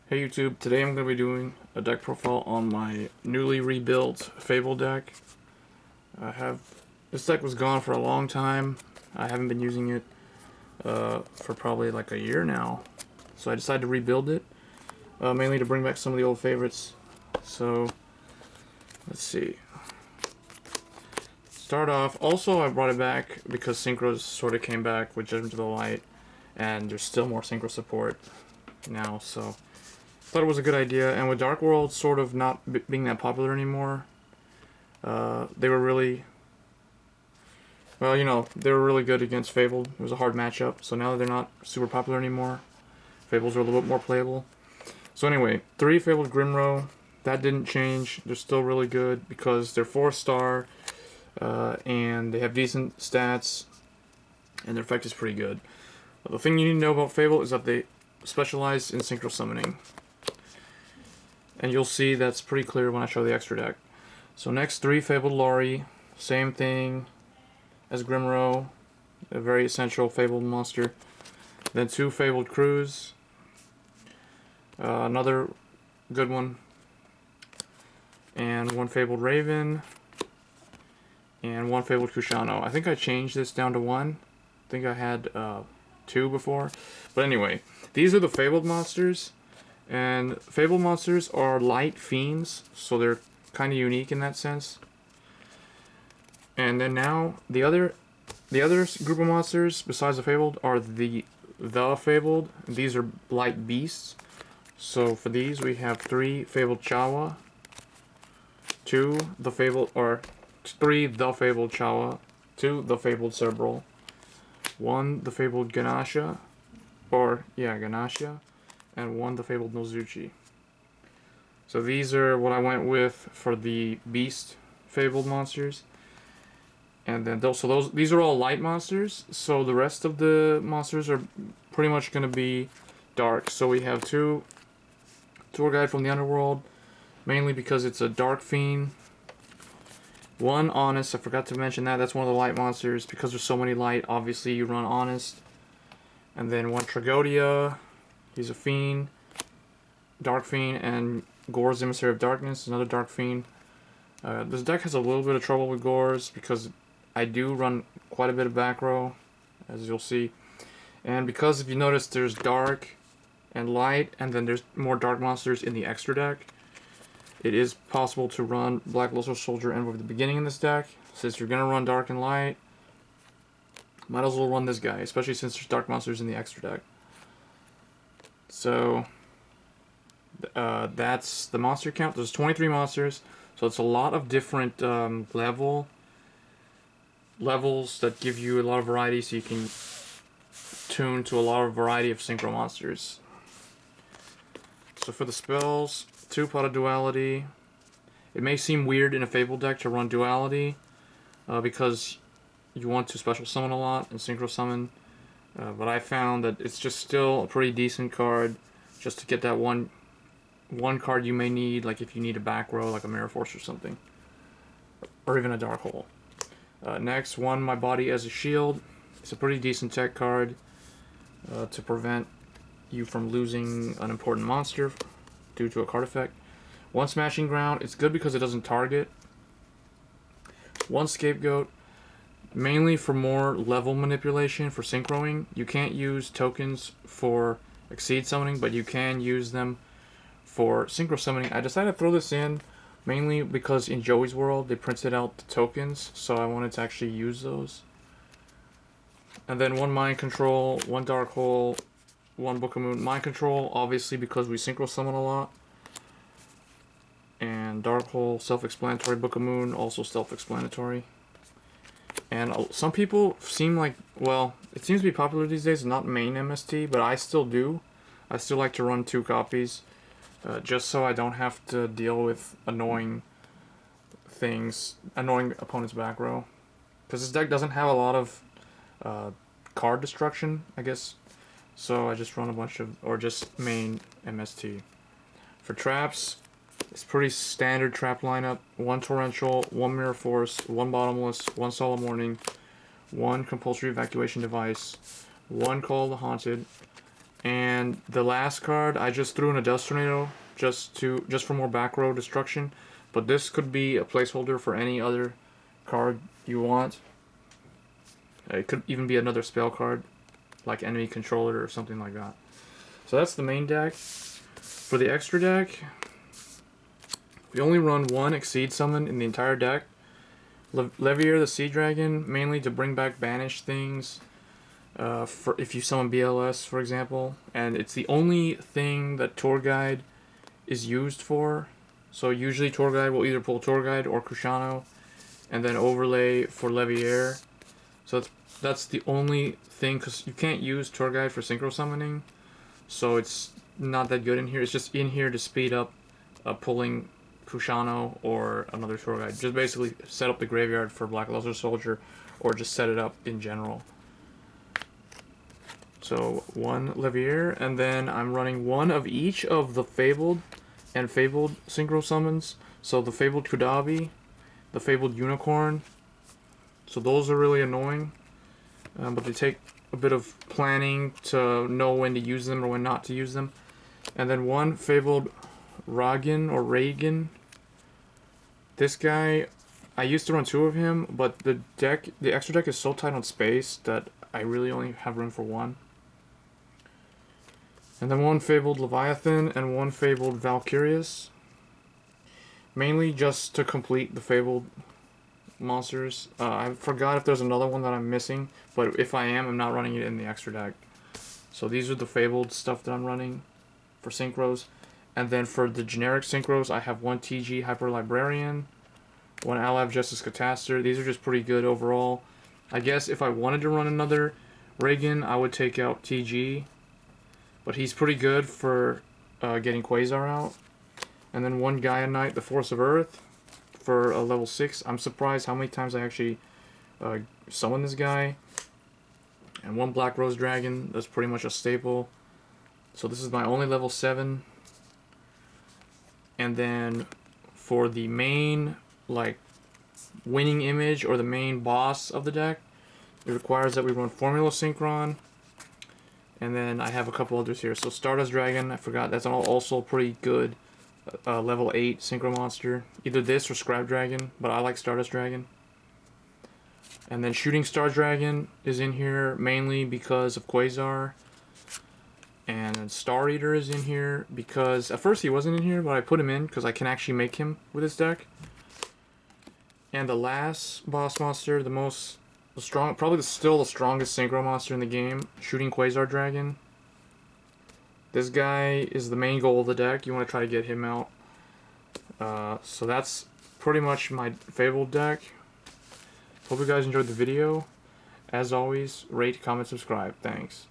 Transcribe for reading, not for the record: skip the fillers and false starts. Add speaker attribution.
Speaker 1: Hey YouTube, today I'm going to be doing a deck profile on my newly rebuilt Fable deck. This deck was gone for a long time. I haven't been using it for probably like a year now. So I decided to rebuild it, mainly to bring back some of the old favorites. So, let's see. Start off, also I brought it back because synchros sort of came back with Judgment of the Light, and there's still more synchro support now, so thought it was a good idea. And with Dark World sort of not being that popular anymore, they were really, well, they were really good against Fabled. It was a hard matchup, so now that they're not super popular anymore, Fables are a little bit more playable. So anyway, 3 Fabled Grimro, that didn't change. They're still really good because they're 4-star, and they have decent stats, and their effect is pretty good. The thing you need to know about Fable is that they specialize in synchro summoning. And you'll see that's pretty clear when I show the extra deck. So next, 3 Fabled Lurrie, same thing as Grimro, a very essential Fabled monster. Then 2 Fabled Krus, another good one. And 1 Fabled Raven, and 1 Fabled Kushano. I think I changed this down to 1. I think I had 2 before. But anyway, these are the Fabled monsters. And Fabled monsters are light fiends, so they're kind of unique in that sense. And then now, the other group of monsters besides the Fabled are the Fabled. These are light beasts. So for these we have 3 Fabled Chawa, 3 the Fabled Chawa, 2 the Fabled Cerburrell, 1 the Fabled Ganashia, Ganashia, and 1 the Fabled Nozoochee. So these are what I went with for the Beast Fabled monsters. And then these are all light monsters, so the rest of the monsters are pretty much going to be dark. So we have 2 Tour Guide from the Underworld, mainly because it's a Dark Fiend. 1 Honest, I forgot to mention that, that's one of the light monsters. Because there's so many light, obviously you run Honest. And then 1 Tragoedia, he's a Fiend, Dark Fiend, and Gorz, Emissary of Darkness, another Dark Fiend. This deck has a little bit of trouble with Gorz because I do run quite a bit of back row, as you'll see. And because if you notice there's dark and light, and then there's more dark monsters in the extra deck, it is possible to run Black Luster Soldier Envoy at the beginning in this deck. Since you're going to run dark and light, might as well run this guy, especially since there's dark monsters in the extra deck. So, that's the monster count. There's 23 monsters, so it's a lot of different levels that give you a lot of variety, so you can tune to a lot of variety of synchro monsters. So for the spells, 2 Pot of Duality. It may seem weird in a Fable deck to run Duality, because you want to special summon a lot and synchro summon. But I found that it's just still a pretty decent card just to get that one card you may need, like if you need a back row, like a Mirror Force or something. Or even a Dark Hole. Next, 1 My Body as a Shield. It's a pretty decent tech card to prevent you from losing an important monster due to a card effect. 1 Smashing Ground. It's good because it doesn't target. 1 Scapegoat. Mainly for more level manipulation for synchroing. You can't use tokens for Exceed summoning, but you can use them for synchro summoning. I decided to throw this in mainly because in Joey's World they printed out the tokens, so I wanted to actually use those. And then 1 Mind Control, 1 Dark Hole, 1 Book of Moon. Mind Control, obviously because we synchro summon a lot. And Dark Hole, self-explanatory. Book of Moon, also self-explanatory. And some people seem like, well, it seems to be popular these days, not main MST, but I still do. I still like to run 2 copies, just so I don't have to deal with annoying opponents' back row. Because this deck doesn't have a lot of card destruction, I guess, so I just run a bunch of, or just main MST. For traps, it's pretty standard trap lineup. 1 Torrential, 1 Mirror Force, 1 Bottomless, 1 Solemn Warning, 1 Compulsory Evacuation Device, 1 Call of the Haunted, And the last card, I just threw in a Dust Tornado just for more back row destruction. But this could be a placeholder for any other card you want. It could even be another spell card, like enemy controller or something like that. So that's the main deck. For the extra deck, we only run one Exceed Summon in the entire deck. Leviair the Sea Dragon, mainly to bring back banished things. For if you summon BLS, for example, and it's the only thing that Tour Guide is used for. So usually Tour Guide will either pull Tour Guide or Kushano, and then overlay for Leviair. So that's the only thing, because you can't use Tour Guide for synchro summoning, so it's not that good in here. It's just in here to speed up pulling Kushano or another Tour Guide. Just basically set up the graveyard for Black Luster Soldier, or just set it up in general. So one Leviair, and then I'm running one of each of the Fabled and Fabled synchro summons. So the Fabled Kudabbi, the Fabled Unicorn. So those are really annoying, but they take a bit of planning to know when to use them or when not to use them. And then one Fabled Ragin or Ragin. This guy, I used to run two of him, but the extra deck is so tight on space that I really only have room for one. And then one Fabled Leviathan and one Fabled Valkyrus. Mainly just to complete the Fabled monsters. I forgot if there's another one that I'm missing, but if I am, I'm not running it in the extra deck. So these are the Fabled stuff that I'm running for synchros. And then for the generic synchros, I have one TG Hyper Librarian, one Alav Justice Cataster. These are just pretty good overall. I guess if I wanted to run another Ragin, I would take out TG. But he's pretty good for getting Quasar out. And then one Gaia Knight, the Force of Earth, for a level 6. I'm surprised how many times I actually summon this guy. And one Black Rose Dragon, that's pretty much a staple. So this is my only level 7. And then for the main, like, winning image or the main boss of the deck, it requires that we run Formula Synchron. And then I have a couple others here. So Stardust Dragon, I forgot, that's also pretty good level 8 synchro monster. Either this or Scrap Dragon, but I like Stardust Dragon. And then Shooting Star Dragon is in here mainly because of Quasar. And then Star Eater is in here because at first he wasn't in here, but I put him in because I can actually make him with this deck. And the last boss monster, probably still the strongest synchro monster in the game, Shooting Quasar Dragon. This guy is the main goal of the deck. You want to try to get him out. So that's pretty much my Fabled deck. Hope you guys enjoyed the video. As always, rate, comment, subscribe. Thanks.